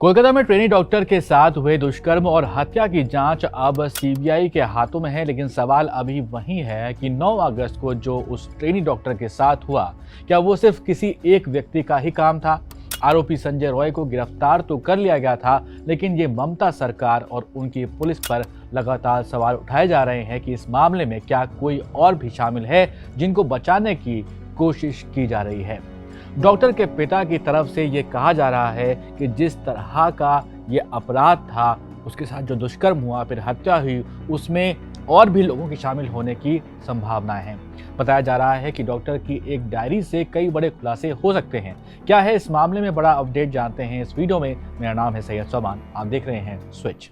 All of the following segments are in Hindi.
कोलकाता में ट्रेनी डॉक्टर के साथ हुए दुष्कर्म और हत्या की जांच अब सीबीआई के हाथों में है, लेकिन सवाल अभी वही है कि 9 अगस्त को जो उस ट्रेनी डॉक्टर के साथ हुआ, क्या वो सिर्फ किसी एक व्यक्ति का ही काम था। आरोपी संजय रॉय को गिरफ्तार तो कर लिया गया था, लेकिन ये ममता सरकार और उनकी पुलिस पर लगातार सवाल उठाए जा रहे हैं कि इस मामले में क्या कोई और भी शामिल है जिनको बचाने की कोशिश की जा रही है। डॉक्टर के पिता की तरफ से ये कहा जा रहा है कि जिस तरह का ये अपराध था, उसके साथ जो दुष्कर्म हुआ फिर हत्या हुई, उसमें और भी लोगों के शामिल होने की संभावनाएं हैं। बताया जा रहा है कि डॉक्टर की एक डायरी से कई बड़े खुलासे हो सकते हैं। क्या है इस मामले में बड़ा अपडेट, जानते हैं इस वीडियो में। मेरा नाम है सैयद सोमान, आप देख रहे हैं स्विच।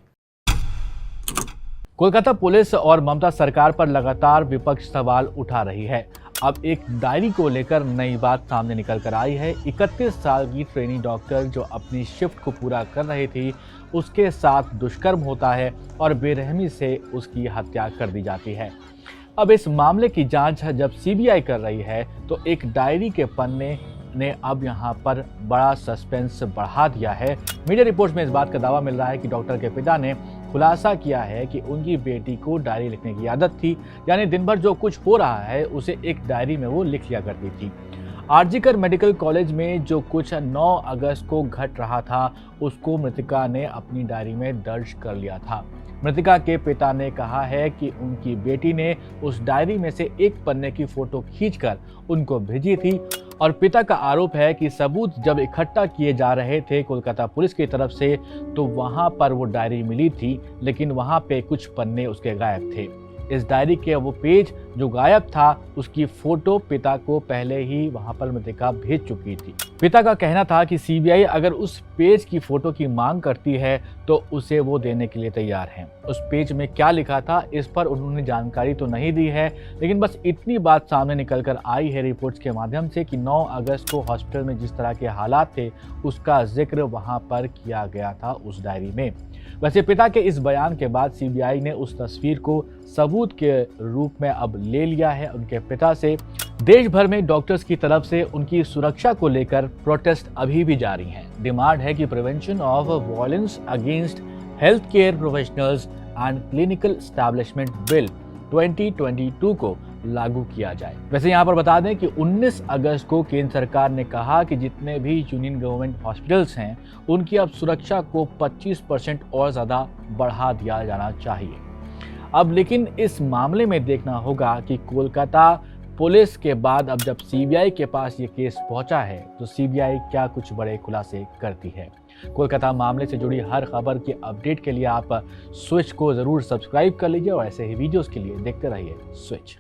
कोलकाता पुलिस और ममता सरकार पर लगातार विपक्ष सवाल उठा रही है। अब एक डायरी को लेकर नई बात सामने निकल कर आई है। 31 साल की ट्रेनी डॉक्टर जो अपनी शिफ्ट को पूरा कर रही थी, उसके साथ दुष्कर्म होता है और बेरहमी से उसकी हत्या कर दी जाती है। अब इस मामले की जांच जब सीबीआई कर रही है तो एक डायरी के पन्ने ने अब यहां पर बड़ा सस्पेंस बढ़ा दिया है। मीडिया रिपोर्ट्स में इस बात का दावा मिल रहा है कि डॉक्टर के पिता ने खुलासा किया है कि उनकी बेटी को डायरी लिखने की आदत थी, यानी दिन भर जो कुछ हो रहा है उसे एक डायरी में वो लिख लिया करती थी। आरजीकर मेडिकल कॉलेज में जो कुछ 9 अगस्त को घट रहा था, उसको मृतिका ने अपनी डायरी में दर्ज कर लिया था। मृतिका के पिता ने कहा है कि उनकी बेटी ने उस डायरी में से एक पन्ने की फोटो खींचकर उनको भेजी थी और पिता का आरोप है कि सबूत जब इकट्ठा किए जा रहे थे कोलकाता पुलिस की तरफ से, तो वहां पर वो डायरी मिली थी, लेकिन वहां पे कुछ पन्ने उसके गायब थे। इस डायरी के वो पेज जो गायब था, उसकी फोटो पिता को पहले ही वहां पर मृतिका भेज चुकी थी। पिता का कहना था कि सीबीआई अगर उस पेज की फोटो की मांग करती है तो उसे वो देने के लिए तैयार हैं। उस पेज में क्या लिखा था, इस पर उन्होंने जानकारी तो नहीं दी है, लेकिन बस इतनी बात सामने निकल कर आई है रिपोर्ट्स के माध्यम से कि 9 अगस्त को हॉस्पिटल में जिस तरह के हालात थे, उसका जिक्र वहां पर किया गया था उस डायरी में। वैसे पिता के इस बयान के बाद सीबीआई ने उस तस्वीर को सबूत के रूप में अब ले लिया है उनके पिता से। देश भर में डॉक्टर्स की तरफ से उनकी सुरक्षा को लेकर प्रोटेस्ट अभी भी जारी हैं। डिमांड है कि prevention of violence against health care professionals and clinical establishment bill 2022 को लागू किया जाए। वैसे यहाँ पर बता दें कि 19 अगस्त को केंद्र सरकार ने कहा कि जितने भी यूनियन गवर्नमेंट हॉस्पिटल्स हैं, उनकी अब सुरक्षा को 25% और ज़्यादा बढ़ा दिया जाना चाहिए। अब लेकिन इस मामले में देखना होगा कि कोलकाता पुलिस के बाद अब जब सीबीआई के पास ये केस पहुंचा है, तो सीबीआई क्या कुछ बड़े खुलासे करती है। कोलकाता मामले से जुड़ी हर खबर की अपडेट के लिए आप स्विच को ज़रूर सब्सक्राइब कर लीजिए और ऐसे ही वीडियोस के लिए देखते रहिए स्विच।